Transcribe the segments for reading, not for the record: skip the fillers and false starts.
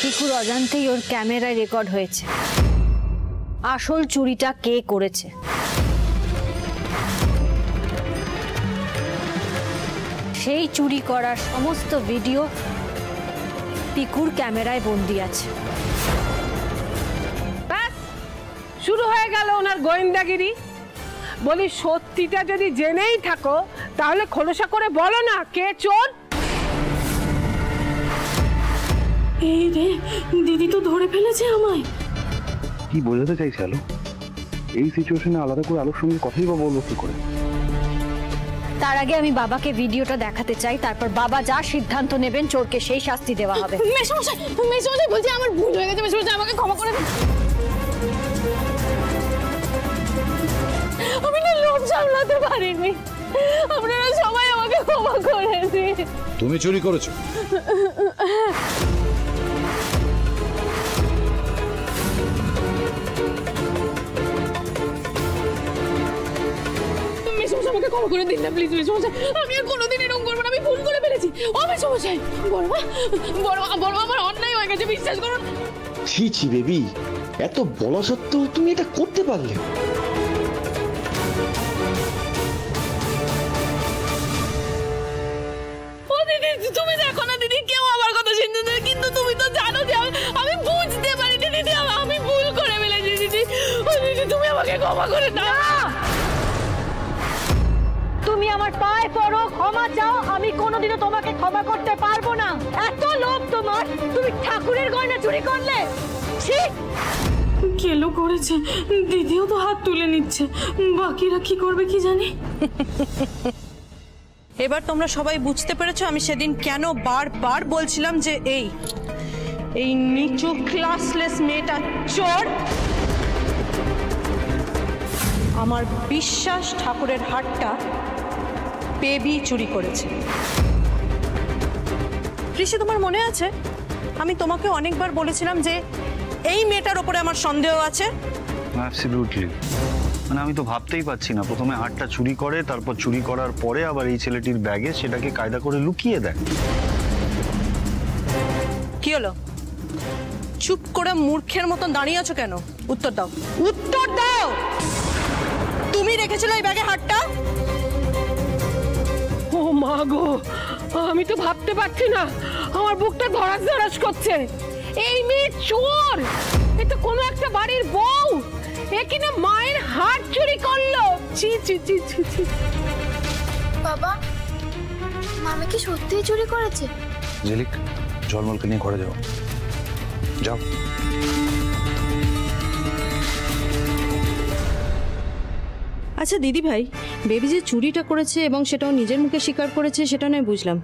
পিকুর অজান্তেই ওর ক্যামেরায় রেকর্ড হয়েছে আসল চুরিটা কে করেছে। সেই চুরি করার সমস্ত ভিডিও পিকুর ক্যামেরায় বন্দি আছে। ব্যাস শুরু হয়ে গেল ওনার গোয়েন্দাগিরি। বলি সত্যিটা যদি জেনেই থাকো তাহলে খোলসা করে বলো না কে চোর। এই রে, দিদি তো ধরে ফেলেছে আমায়। কি বোঝাতে চাইছে আলো? এই সিচুয়েশনে আলাদা করে আলোর সঙ্গে কথাই বা বলবো কি করে? তার আগে আমি বাবাকে ভিডিওটা দেখাতে চাই, তারপর বাবা যা সিদ্ধান্ত নেবেন চোরকে সেই শাস্তি দেওয়া হবে। মেসোমশাই, মেসোমশাই বলছি আমার ভুল হয়ে গেছে, মেসোমশাই আমাকে ক্ষমা করে দিন। আমি না লোভ সামলাতে পারিনি, আপনারা সবাই আমাকে ক্ষমা করে দিন। তুমি চুরি করেছো? আমাকে ক্ষমা করে দিন না প্লিজ মেসোমশাই, আমি আর কোনোদিন এরকম করবো না, আমি ভুল করে ফেলেছি। ও মেসোমশাই, বড় আমার অন্যায় হয়ে গেছে, বিশ্বাস করুন। ছি ছি বেবি, এত বলা সত্ত্বেও তুমি এটা করতে পারলে? ও দিদি, তুমি দেখো না দিদি, কেউ আমার কথা শুনতে না, কিন্তু তুমি তো জানো যে আমি বুঝতে পারি না দিদি, আমি ভুল করে ফেলেছি দিদি। ও দিদি, তুমি আমাকে ক্ষমা করে দাও। তুমি আমার পায়ে পড়ো, ক্ষমা চাও, আমি কোনোদিনও তোমাকে ক্ষমা করতে পারবো না। এত লোভ তোমার, তুমি ঠাকুরের গয়না চুরি করলে। কেলো করেছে, দিদিও তো হাত তুলে নিচ্ছে, বাকিরা কি করবে কি জানি। এবার তোমরা সবাই বুঝতে পেরেছো আমি সেদিন কেন বারবার বলছিলাম যে এই নিচু ক্লাসলেস মেয়েটা চোর। আমার বিশ্বাস ঠাকুরের হারটা বেবি চুরি করেছে। ঋষি, তোমার মনে আছে আমি তোমাকে অনেকবার বলেছিলাম যে এই মেয়েটার উপরে আমার সন্দেহ আছে? অ্যাবসলিউটলি, মানে আমি তো ভাবতেই পাচ্ছি না, প্রথমে হারটা চুরি করে, তারপর চুরি করার পরে আবার এই ছেলেটির ব্যাগে সেটাকে কায়দা করে লুকিয়ে দেয়। কি হলো, চুপ করে মূর্খের মতন দাঁড়িয়ে আছো কেন? উত্তর দাও, উত্তর দাও। তুমি রেখেছিলে এই ব্যাগে হারটা? ও মা গো, আমি তো ভাবতে পারছি না, আমার বুকটা ধড়াস ধড়াস করছে। এই মেয়ে চোর, এ তো কোনো একটা বাড়ির বউ, এ কিনা মায়ের হার চুরি করলো। ছি ছি ছি ছি ছি। বাবা, মামি কি সত্যিই চুরি করেছে? ঝিলিক, ঝলমলকে নিয়ে ঘরে যাও, যাও। আচ্ছা দিদি ভাই, বেবি যে চুরিটা করেছে এবং সেটাও নিজের মুখে স্বীকার করেছে সেটা নয় বুঝলাম,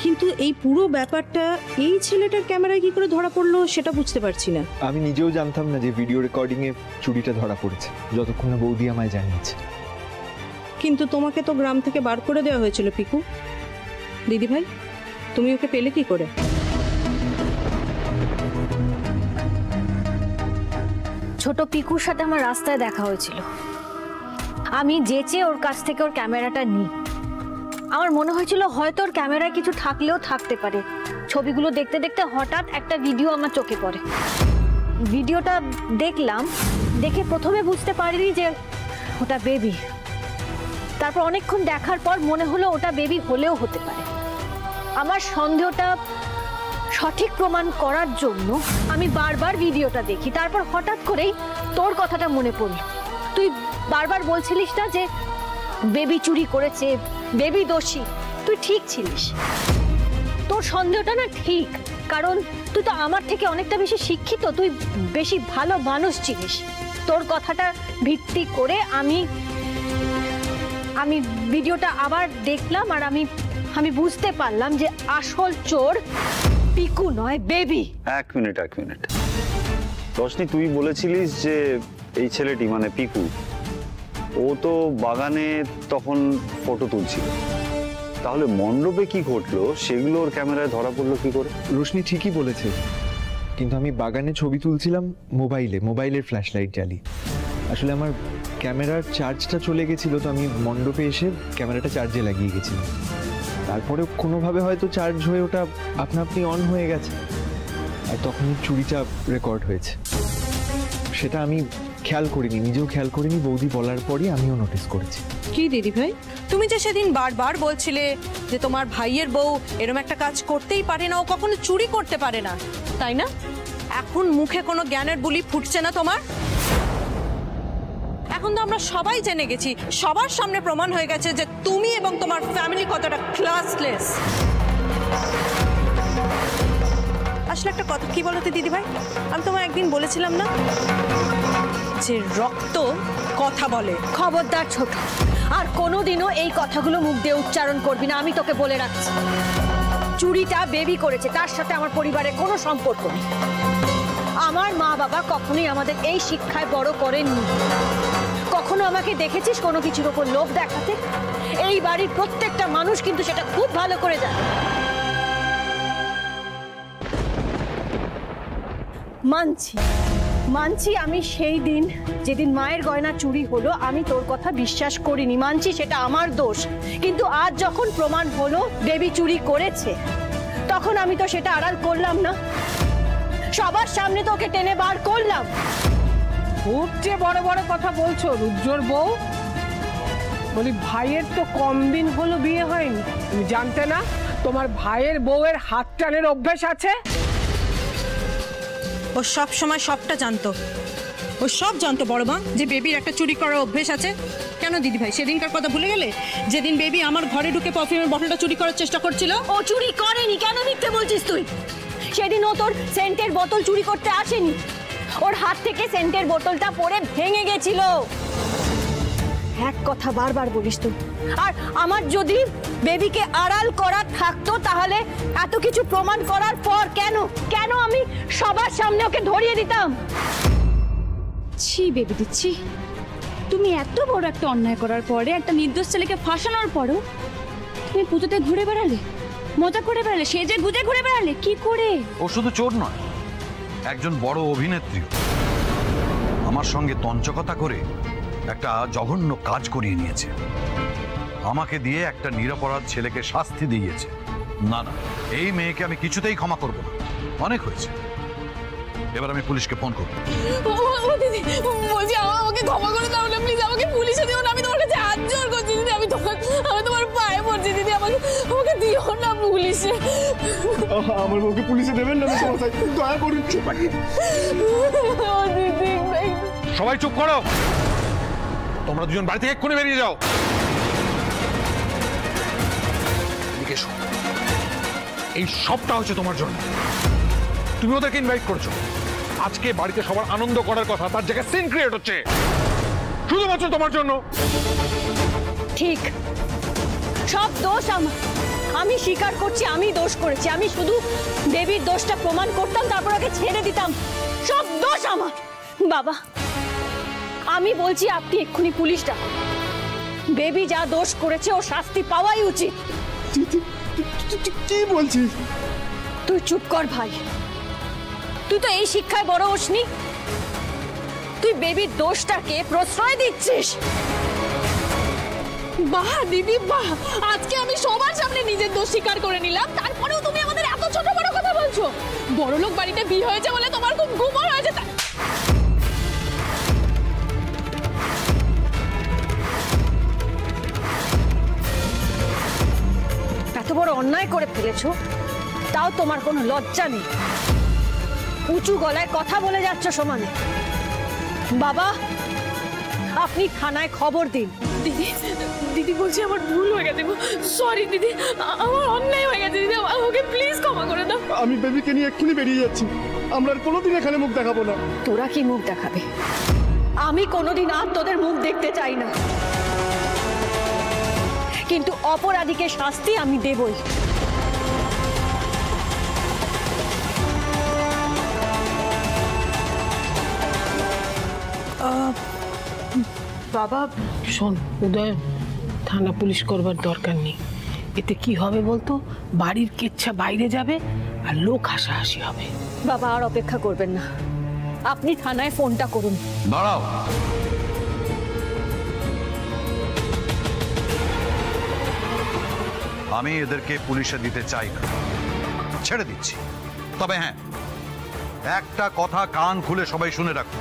কিন্তু এই পুরো ব্যাপারটা এই ছেলেটার ক্যামেরায় কি করে ধরা পড়লো সেটা বুঝতে পারছি না। আমি নিজেও জানতাম না যে ভিডিও রেকর্ডিং এ চুরিটা ধরা পড়েছে, যতক্ষণ না বৌদি আমায় জানিয়েছে। কিন্তু তোমাকে তো গ্রাম থেকে বার করে দেওয়া হয়েছিল পিকু। দিদি ভাই, তুমি ওকে পেলে কি করে? ছোট পিকুর সাথে আমার রাস্তায় দেখা হয়েছিল, আমি যেচে ওর কাছ থেকে ওর ক্যামেরাটা নিই। আমার মনে হয়েছিল হয়তো ওর ক্যামেরায় কিছু থাকলেও থাকতে পারে। ছবিগুলো দেখতে দেখতে হঠাৎ একটা ভিডিও আমার চোখে পড়ে। ভিডিওটা দেখলাম, দেখে প্রথমে বুঝতে পারিনি যে ওটা বেবি। তারপর অনেকক্ষণ দেখার পর মনে হলো ওটা বেবি হলেও হতে পারে। আমার সন্দেহটা সঠিক প্রমাণ করার জন্য আমি বারবার ভিডিওটা দেখি। তারপর হঠাৎ করেই তোর কথাটা মনে পড়ল। তুই বারবার বলছিলিস না যে বেবি চুরি করেছে, বেবি দোষী। তুই ঠিক ছিলিস, তোর সন্দেহটা না ঠিক, কারণ তুই তো আমার থেকে অনেকটা বেশি শিক্ষিত, তুই বেশি ভালো মানুষ ছিলিস। তোর কথাটা ভিত্তি করে আমি ভিডিওটা আবার দেখলাম, আর আমি বুঝতে পারলাম যে আসল চোর পিকু নয়, বেবি। এক মিনিট রশনি, তুই বলেছিলিস যে এই ছেলেটি মানে পিকু, ও তো বাগানে তখন ফটো তুলছিল, তাহলে মণ্ডপে কি ঘটলো সেগুলো ওর ক্যামেরায় ধরা পড়লো কি করে? রোশনি ঠিকই বলেছে, কিন্তু আমি বাগানে ছবি তুলছিলাম মোবাইলের ফ্ল্যাশ লাইট জ্বালিয়ে। আসলে আমার ক্যামেরার চার্জটা চলে গেছিল, তো আমি মণ্ডপে এসে ক্যামেরাটা চার্জে লাগিয়ে গেছিলাম। তারপরে কোনোভাবে হয়তো চার্জ হয়ে ওটা আপনা আপনি অন হয়ে গেছে। আর তখনই চুরিটা রেকর্ড হয়েছে। সেটা আমি খেয়াল করিনি, নিজেও খেয়াল করিনি, বৌদি বলার পরই আমিও নোটিস করেছি। কি দিদি ভাই, তুমি যে সেদিন বারবার বলছিলে যে তোমার ভাইয়ের বউ এরকম একটা কাজ করতেই পারে না, ও কখনো চুরি করতে পারে না, তাই না? এখন মুখে কোনো জ্ঞানের বুলি ফুটছে না তোমার? এখন তো আমরা সবাই জেনে গেছি, সবার সামনে প্রমাণ হয়ে গেছে যে তুমি এবং তোমার ফ্যামিলি কতটা ক্লাসলেস। আসলে একটা কথা কি বলতে দিদি ভাই, আমি তোমায় একদিন বলেছিলাম না যে রক্ত কথা বলে। খবরদার ছোট, আর কোনোদিনও এই কথাগুলো মুখ দিয়ে উচ্চারণ করবি না, আমি তোকে বলে রাখছি। চুরিটা বেবি করেছে, তার সাথে আমার পরিবারের কোনো সম্পর্ক নেই। আমার মা বাবা কখনোই আমাদের এই শিক্ষায় বড় করেননি। কখনো আমাকে দেখেছিস কোনো কিছুর ওপর লোভ দেখাতে? এই বাড়ির প্রত্যেকটা মানুষ কিন্তু সেটা খুব ভালো করে জানে। মানছি আমি সেই দিন যেদিন মায়ের গয়না চুরি হলো আমি তোর কথা বিশ্বাস করিনি, মানছি সেটা আমার দোষ। কিন্তু আজ যখন প্রমাণ হলো দেবী চুরি করেছে, তখন আমি তো সেটা আড়াল করলাম না, সবার সামনে তোকে টেনে বার করলাম। খুব যে বড় বড় কথা বলছো রুদ্রর বউ। বলি ভাইয়ের তো কম দিন হলো বিয়ে হয়নি, তুমি জানতে না তোমার ভাইয়ের বউয়ের হাত টানের অভ্যেস আছে? ও সব সময় সবটা জানতো, ও সব জানতো বড় মা, যে বেবির একটা চুরি করার অভ্যেস আছে। কেন দিদি ভাই সেদিনকার কথা ভুলে গেলে? যেদিন বেবি আমার ঘরে ঢুকে পারফিউমের বটলটা চুরি করার চেষ্টা করছিল। ও চুরি করেনি, কেন মিথ্যে বলছিস তুই? সেদিন ও তোর সেন্টের বোতল চুরি করতে আসেনি, ওর হাত থেকে সেন্টের বোতলটা পড়ে ভেঙে গেছিল। এক কথা বারবার বলিস তুই। আর আমার যদি বেবিকে আড়াল করা থাকতো তাহলে এত কিছু প্রমাণ করার পর কেন আমি সবার সামনে ওকে ধরিয়ে দিতাম? ছি বেবি দিচ্ছি, তুমি এত বড় একটা অন্যায় করার পরে, একটা নির্দোষ ছেলেকে ফাঁসানোর পরও তুমি পুজোতে ঘুরে বেড়ালে, মজা করে বেড়ালে, সেজে গুজে ঘুরে বেড়ালে, কি করে? ও শুধু চোর নয়, একজন বড় অভিনেত্রীও। আমার সঙ্গে তঞ্চকতা করে একটা জঘন্য কাজ করিয়ে নিয়েছে, আমাকে দিয়ে একটা নিরপরাধ ছেলেকে শাস্তি দিয়েছে। না না, এই মেয়েকে আমি কিছুতেই ক্ষমা করব না, অনেক হয়েছে। এবার আমি পুলিশকে ফোন করব। ও দিদি বলছি আমাকে ক্ষমা করে দাও না প্লিজ, আমাকে পুলিশে দিও না, আমি তোমার কাছে হাত জোড় করছি দিদি, আমি তোমার পায়ে পড়ছি দিদি, আমাকে দিও না পুলিশে। আমার বউকে পুলিশে দেবেন না, দয়া করুন। ও দিদি সবাই চুপ করো, তোমরা দুজন বাড়ি থেকে এক্ষুনি বেরিয়ে যাও। এই সবটা হচ্ছে তোমার জন্য, তুমি ওদেরকে ইনভাইট করছো। আজকে বাড়িতে সবার আনন্দ করার কথা, তার জায়গায় সিন ক্রিয়েট হচ্ছে শুধুমাত্র তোমার জন্য। ঠিক, সব দোষ আমার। আমি স্বীকার করছি আমি দোষ করেছি, আমি শুধু দেবীর দোষটা প্রমাণ করতাম, তারপর ওকে ছেড়ে দিতাম। সব দোষ আমার। বাবা আমি বলছি আপনি এক্ষুনি পুলিশ ডাকুন। বেবি যা দোষ করেছে ও শাস্তি পাওয়াই উচিত। কি বলছিস? তুই চুপ কর ভাই, তুই তো এই শিক্ষায় বড় হসনি, তুই বেবির দোষটাকে প্রশ্রয় দিচ্ছিস। বাহ দিদি বাহ, আজকে আমি সবার সামনে নিজের দোষ স্বীকার করে নিলাম, তারপরেও তুমি আমাদের এত ছোট বড় কথা বলছো। বড়লোক বাড়িতে বিয়ে হয়েছে বলে তোমার খুব গুমর হয়েছে। এত বড় অন্যায় করে ফেলেছো, তাও তোমার কোনো লজ্জা নেই? উঁচু গলায় কথা বলে যাচ্ছ সমানে। বাবা আপনি থানায় খবর দিন। দিদি দিদি বলছি আমার ভুল হয়ে গেছে, সরি দিদি, আমার অন্যায় হয়ে গেছে দিদি, আমাকে প্লিজ ক্ষমা করে দাও। আমি বেবিকে নিয়ে এক্ষুনি বেরিয়ে যাচ্ছি, আমরা আর কোনোদিন এখানে মুখ দেখাবো না। তোরা কি মুখ দেখাবে? আমি কোনোদিন আর তোদের মুখ দেখতে চাই না, কিন্তু অপরাধীকে শাস্তি আমি দেবই। বাবা শোন উদয়, থানা পুলিশ করবার দরকার নেই। এতে কি হবে বলতো, বাড়ির কেচ্ছা বাইরে যাবে আর লোক হাসাহাসি হবে। বাবা আর অপেক্ষা করবেন না, আপনি থানায় ফোনটা করুন। দাঁড়াও, আমি এদেরকে পুলিশে দিতে চাই না, ছেড়ে দিচ্ছি। তবে হ্যাঁ, একটা কথা কান খুলে সবাই শুনে রাখো,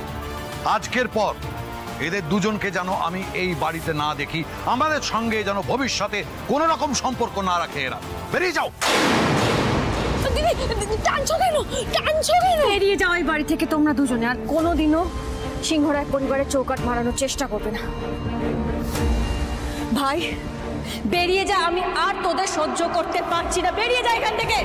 আজকের পর এদের দুজনকে যেন আমি এই বাড়িতে না দেখি, আমাদের সঙ্গে যেন ভবিষ্যতে কোনো রকম সম্পর্ক না রাখে এরা। বেরিয়ে যাও। বেরিয়ে যাও এই বাড়ি থেকে তোমরা দুজনে, আর কোনোদিনও সিংহরায় পরিবারের চৌকাট মারানোর চেষ্টা করবে না। ভাই বেরিয়ে যা, আমি আর তোদের সহ্য করতে পারছি না, বেরিয়ে যা এখান থেকে।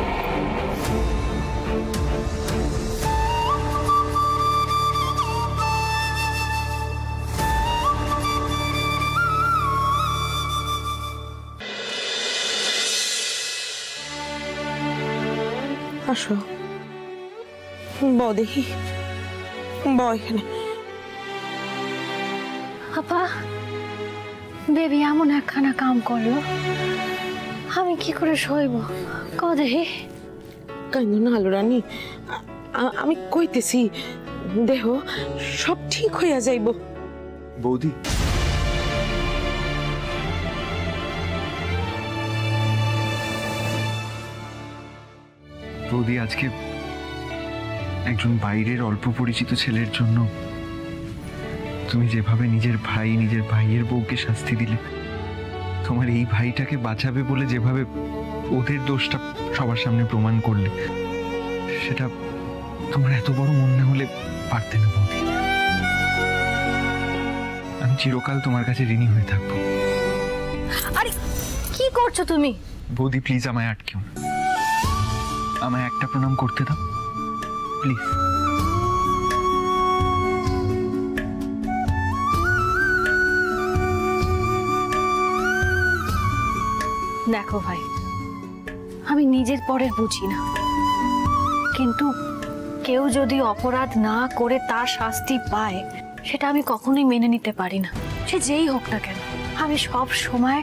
আসো বউ, দেখি বউ এখানে। আপা বেবি এমন একখানা কাম করলো, আমি কি করে সইব কদে? কাইন্দ না আলো রানী, আমি কইতেছি দেহ সব ঠিক হইয়া যাইব। বৌদি, বৌদি আজকে একজন বাইরের অল্প পরিচিত ছেলের জন্য তুমি যেভাবে নিজের ভাইয়ের বউকে শাস্তি দিলে, তোমার এই ভাইটাকে বাঁচাবে বলে যেভাবে ওদের দোষটা সবার সামনে প্রমাণ করলে, সেটা তোমার এত বড় মন না হলে পারতে না বৌদি। আমি চিরকাল তোমার কাছে ঋণী হয়ে থাকবো। আরে কি করছো তুমি? বৌদি প্লিজ আমায় আটকেও না, আমায় একটা প্রণাম করতে দাও প্লিজ। দেখো ভাই, আমি নিজের পরের বুঝি না, কিন্তু কেউ যদি অপরাধ না করে তার শাস্তি পায়, সেটা আমি কখনোই মেনে নিতে পারি না। সে যেই হোক না কেন, আমি সব সময়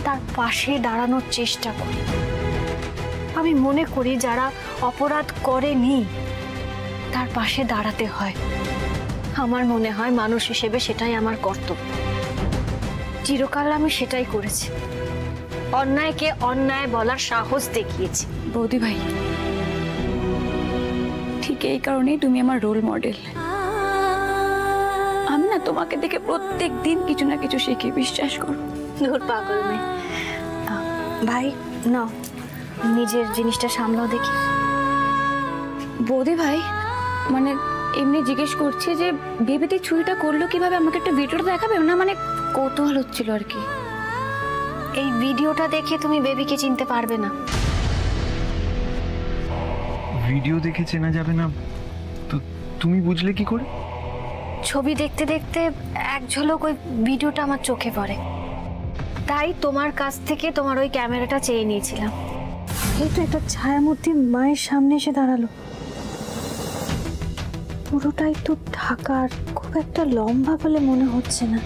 তার পাশে দাঁড়ানোর চেষ্টা করি। আমি মনে করি যারা অপরাধ করেনি তার পাশে দাঁড়াতে হয়। আমার মনে হয় মানুষ হিসেবে সেটাই আমার কর্তব্য। চিরকাল আমি সেটাই করেছি, অন্যায়কে অন্যায় বলার সাহস দেখিয়েছি। বৌদি ভাই, ঠিক এই কারণেই তুমি আমার রোল মডেল। আমি না তোমাকে দেখে প্রত্যেক দিন কিছু না কিছু শিখি, বিশ্বাস করো। দূর পাগল মেয়ে। ভাই নাও, নিজের জিনিসটা সামলাও দেখি। বৌদি ভাই, মানে এমনি জিজ্ঞেস করছে যে বেবিতে চুরিটা করলো কিভাবে, আমাকে একটা ভিডিওটা দেখাবে না? মানে কৌতূহল হচ্ছিল আর কি। এই ভিডিওটা দেখে তুমি বেবিকে চিনতে পারবে না। ভিডিও দেখে চেনা যাবে না তো তুমি বুঝলে কি করে? ছবি দেখতে দেখতে এক ঝলক ওই ভিডিওটা আমার চোখে পড়ে, তাই তোমার কাছ থেকে তোমার ওই ক্যামেরাটা চেয়ে নিয়েছিলাম। এই তো একটা ছায়ামূর্তি মায়ের সামনে এসে দাঁড়ালো, পুরোটাই তো ঢাকার, খুব একটা লম্বা বলে মনে হচ্ছে না।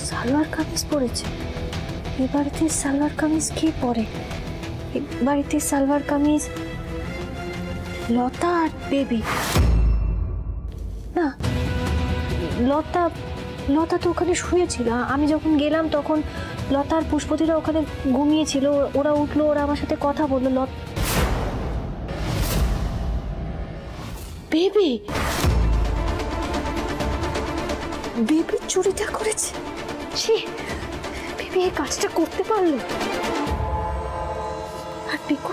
সালোয়ার কামিজ পরেছে। এ বাড়িতে সালোয়ার কামিজ কে পরে? এ বাড়িতে সালোয়ার কামিজ লতা আর বেবি। না, লতা তো ওখানে শুয়েছিল। আমি যখন গেলাম তখন লতা আর পুষ্পতিরা ওখানে ঘুমিয়েছিল। ওরা উঠলো, ওরা আমার সাথে কথা বললো। বেবি চুরিটা করেছে। ছি, বেবি এই কাজটা করতে পারলো। আর পিকু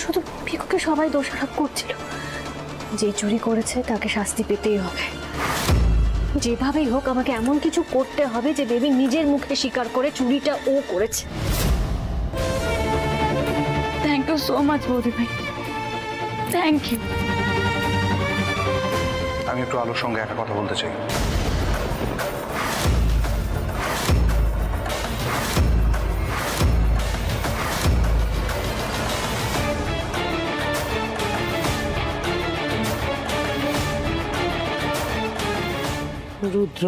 শুধু পিকুকে সবাই দোষারোপ করছিল। যে চুরি করেছে তাকে শাস্তি পেতেই হবে, যেভাবেই হোক। আমাকে এমন কিছু করতে হবে যে বেবি নিজের মুখে স্বীকার করে চুরিটা ও করেছে। থ্যাংক ইউ সো মাচ বৌদি ভাই, থ্যাংক ইউ। আমি একটু আলোর সঙ্গে একটা কথা বলতে চাই। রুদ্র,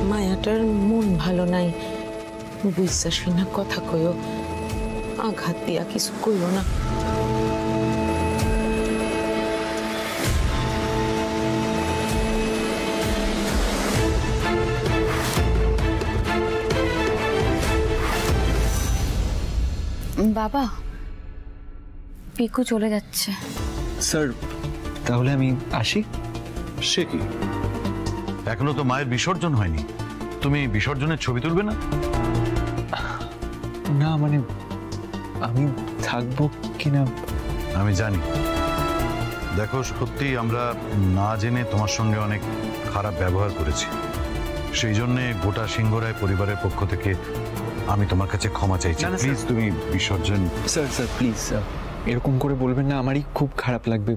মায়াটার মন ভালো নাই, বিশ্বাস না কথা কইও, আঘাত দিয়া কিছু কইও না। বাবা, পিকু চলে যাচ্ছে। স্যার তাহলে আমি আসি। সে কি, এখনো তো মায়ের বিসর্জন হয়নি, তুমি বিসর্জনের ছবি তুলবে না? না মানে আমি থাকবো কিনা। আমি জানি, দেখো সত্যি আমরা না জেনে তোমার সঙ্গে অনেক খারাপ ব্যবহার করেছি, সেই জন্যে গোটা সিংহরায় পরিবারের পক্ষ থেকে আমি তোমার কাছে ক্ষমা চাইছি। প্লিজ তুমি বিসর্জন। স্যার স্যার প্লিজ স্যার এরকম করে বলবেন না, আমারই খুব খারাপ লাগবে।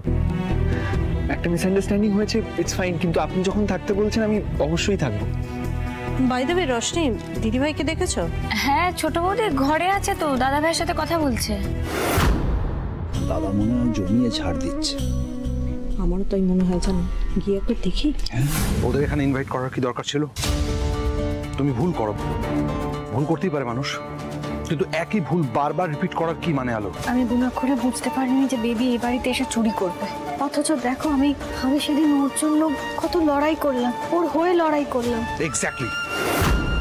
একটা মিসআন্ডারস্ট্যান্ডিং হয়েছে, ইটস ফাইন, কিন্তু আপনি যখন থাকতে বলছেন আমি অবশ্যই থাকবো। বাই দ্য ওয়ে রশনি, দিদিভাইকে দেখেছো? হ্যাঁ ছোট বৌদি ঘরে আছে তো, দাদা ভাইয়ের সাথে কথা বলছে। বাবা মনে হয় জমিয়ে ছাড় দিচ্ছে। আমারও তাই মনে হয়, জানো, গিয়ে একটু দেখি। ওদের এখানে ইনভাইট করার কি দরকার ছিল? তুমি ভুল করো, ভুল করতেই পারে মানুষ, কিন্তু একই ভুল বারবার রিপিট করার কি মানে আলো? আমি গুণাক্ষরে বুঝতে পারিনি যে বেবি এই বাড়িতে এসে চুরি করবে। অথচ দেখো আমি সেদিন ওর জন্য কত লড়াই করলাম, ওর হয়ে লড়াই করলাম। এক্স্যাক্টলি,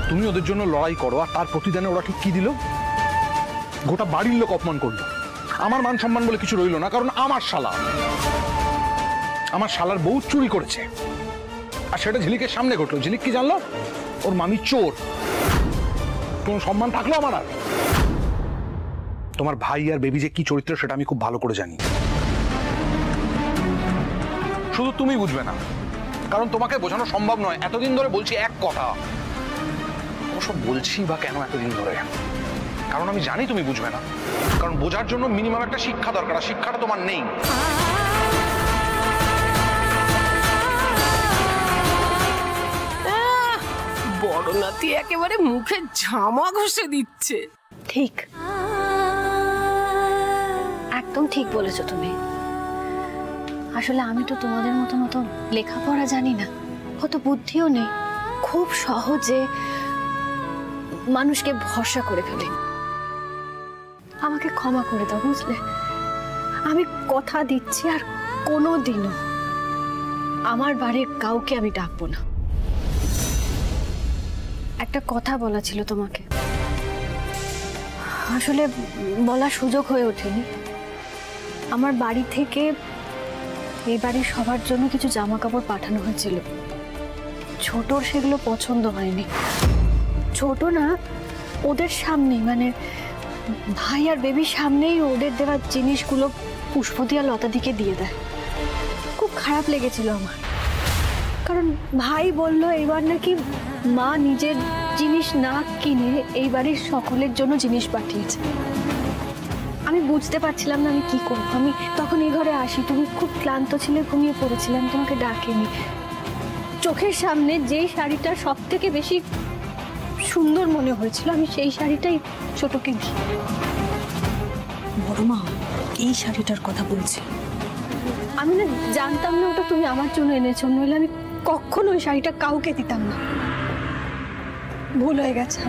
তুমি ওদের জন্য লড়াই করো আর তার প্রতিদানে ওরা ঠিক কি দিল? গোটা বাড়ির লোক অপমান করলো। আমার মান সম্মান বলে কিছু রইলো না, কারণ আমার শালার বউ চুরি করেছে, আর সেটা ঝিলিকের সামনে ঘটলো। ঝিলিক কি জানলো? ওর মামি চোর। কোন সম্মান থাকলো আমার? আর তোমার ভাই আর বেবি যে কি চরিত্র সেটা আমি খুব ভালো করে জানি। শুধু তুমি বুঝবে না, কারণ তোমাকে বোঝানো সম্ভব নয়। এতদিন ধরে বলছি এক কথা, ওসব বলছি বা কেন এতদিন ধরে, কারণ আমি জানি তুমি বুঝবে না। কারণ বোঝার জন্য মিনিমাম একটা শিক্ষা দরকার, আর শিক্ষাটা তোমার নেই। বড় নাতি একেবারে মুখে ঝামা ঘষে দিচ্ছে। ঠিক, একদম ঠিক বলেছো তুমি। আসলে আমি তো তোমাদের মতো লেখাপড়া জানি না, কত বুদ্ধিও নেই, খুব সহজে মানুষকে ভরসা করে ফেলি। আমাকে ক্ষমা করে দাও, বুঝলে? আমি কথা দিচ্ছি আর কোনোদিনও আমার বাড়ির কাউকে আমি ডাকবো না। একটা কথা বলা ছিল তোমাকে, আসলে বলার সুযোগ হয়ে ওঠেনি। আমার বাড়ি থেকে এই বাড়ির সবার জন্য কিছু জামা কাপড় পাঠানো হয়েছিল। ছোটর সেগুলো পছন্দ হয়নি। ছোট না, ওদের সামনেই, মানে ভাই আর বেবির সামনেই ওদের দেওয়া জিনিসগুলো পুষ্পদি আর লতাদিকে দিয়ে দেয়। খুব খারাপ লেগেছিল আমার, কারণ ভাই বলল এবার নাকি মা নিজের জিনিস না কিনে এই বাড়ির সকলের জন্য জিনিস পাঠিয়েছে। আমি বুঝতে পারছিলাম না আমি কি করবো। আমি তখন এই ঘরে আসি, তুমি খুব ক্লান্ত ছিলে, ঘুমিয়ে পড়েছিলাম, তোমাকে ডাকিনি। চোখের সামনে যেই শাড়িটা সব থেকে বেশি সুন্দর মনে হয়েছিল, আমি সেই শাড়িটাই ছোটকে দিই। বড় মা এই শাড়িটার কথা বলছি। আমি না জানতাম না ওটা তুমি আমার জন্য এনেছো, নইলে আমি কখনো ওই শাড়িটা কাউকে দিতাম না। ভুল হয়ে গেছে।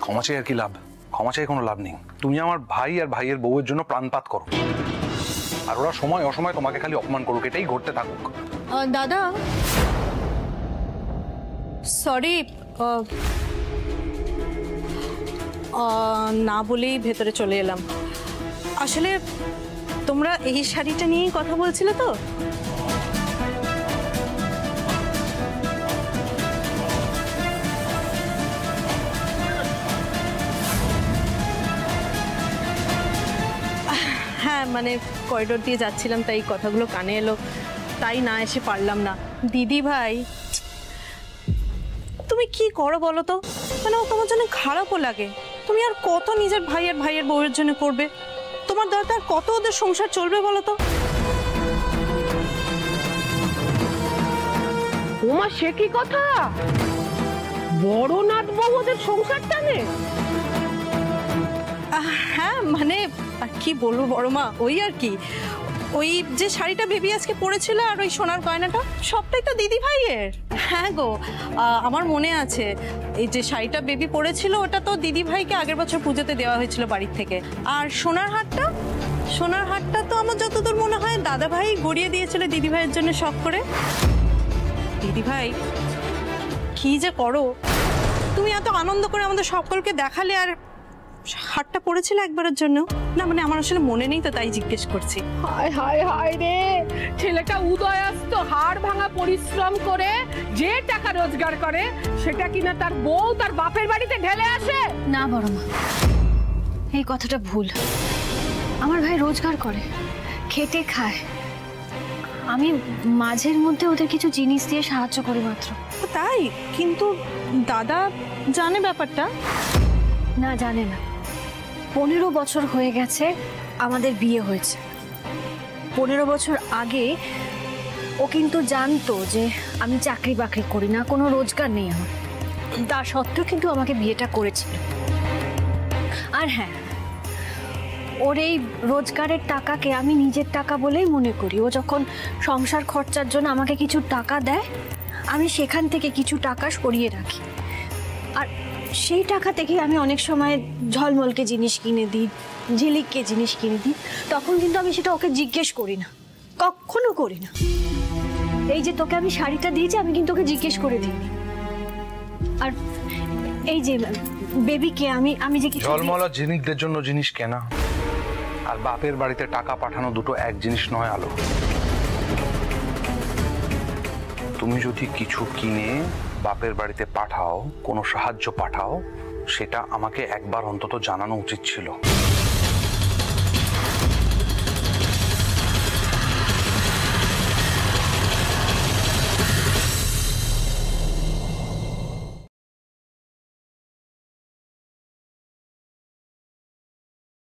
ক্ষমা চাই আর কি লাভ? ক্ষমা চাই কোনো লাভ নেই। তুমি আমার ভাই আর ভাইয়ের বউয়ের জন্য প্রাণপাত করো, আর ওরা সময় অসময় তোমাকে খালি অপমান করুক, এটাই ঘটতে থাকুক। দাদা সরি, না বলেই ভেতরে চলে এলাম। আসলে তোমরা এই শাড়িটা নিয়েই কথা বলছিলে তো? হ্যাঁ মানে করিডোর দিয়ে যাচ্ছিলাম, তাই কথাগুলো কানে এলো, তাই না এসে পারলাম না। দিদি ভাই তুমি কি করো বলো তো? মানে ও তোমার জন্য খারাপও লাগে। তুমি আর কত নিজের ভাই আর ভাইয়ের বউয়ের জন্য করবে? তোমার দরকার কত ওদের সংসার চলবে বলো তো? ওমা সে কি কথা? বড় নাত বউ ওদের সংসার টানে? হ্যাঁ মানে আর কি বলবো বড় মা, ওই আর কি, ওই যে শাড়িটা বেবি আজকে পরেছিল আর ওই সোনার গয়নাটা সবটাই তো দিদি ভাইয়ের। হ্যাঁ গো, আমার মনে আছে এই যে শাড়িটা বেবি পরেছিল ওটা তো দিদি ভাইকে আগের বছর পুজোতে দেওয়া হয়েছিল বাড়ির থেকে। আর সোনার হারটা তো আমার যতদূর মনে হয় দাদা ভাই গড়িয়ে দিয়েছিল দিদি ভাইয়ের জন্য শখ করে। দিদি ভাই কি যে করো, তুমি এত আনন্দ করে আমাদের সকলকে দেখালে, আর হারটা পড়েছিল একবারের জন্য না? মানে আমার আসলে মনে নেই তো, তাই জিজ্ঞেস করছি। হায় হায় হায় রে, ছেলেটা উদয়াস্ত হাড় ভাঙা পরিশ্রম করে যে টাকা রোজগার করে সেটা কিনা তার বউ তার বাপের বাড়িতে ঢেলে আসে। না বড় মা, এই কথাটা ভুল। আমার ভাই রোজগার করে, খেটে খায়। আমি মাঝের মধ্যে ওদের কিছু জিনিস দিয়ে সাহায্য করি মাত্র। তাই? কিন্তু দাদা জানে ব্যাপারটা? না, জানে না। 15 বছর হয়ে গেছে আমাদের বিয়ে হয়েছে। 15 বছর আগে ও কিন্তু জানতো যে আমি চাকরি বাকরি করি না, কোনো রোজগার নেই আমার। তা সত্ত্বেও কিন্তু আমাকে বিয়েটা করেছিল। আর হ্যাঁ, ওর এই রোজগারের টাকাকে আমি নিজের টাকা বলেই মনে করি। ও যখন সংসার খরচার জন্য আমাকে কিছু টাকা দেয়, আমি সেখান থেকে কিছু টাকা সরিয়ে রাখি। আর সেই টাকা থেকে আমি অনেক সময় ঝলমলকে জিনিস কিনে দিই, ঝিলিককে জিনিস কিনে দিই। তখন কিন্তু আমি সেটা ওকে জিজ্ঞেস করি না, কখনো করি না। এই যে তোকে আমি শাড়িটা দিয়েছি, আমি কিন্তু ওকে জিজ্ঞেস করে দিইনি। আর এই যে বেবিকে আমি যে কিছু ঝলমলা জিনিসদের জন্য জিনিস কেনা আর বাপের বাড়িতে টাকা পাঠানো দুটো এক জিনিস নয় আলো। তুমি যদি কিছু কিনে বাপের বাড়িতে পাঠাও, কোনো সাহায্য পাঠাও, সেটা আমাকে একবার অন্তত জানানো উচিত ছিল।